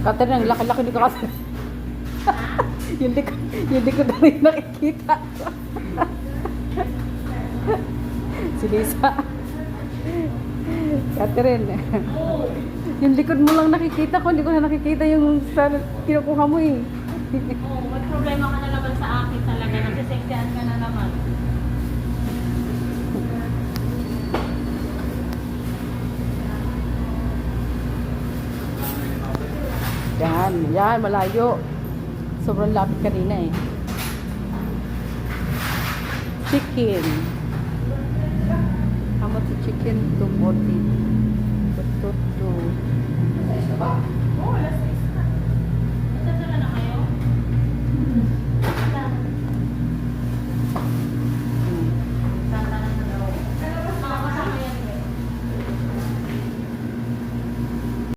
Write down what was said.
Catherine, ang laki-laki ni Catherine. Yung likod na rin nakikita. Si Lisa. Catherine. Yung likod mo lang nakikita ko, hindi ko na nakikita yung sa kinukuha mo eh. Oo, may problema ka na naman sa akin talaga. Nagsiseksyan ka na naman. Yan, malayo. Sobrang lapit kanina eh. Chicken. How much is chicken? 240.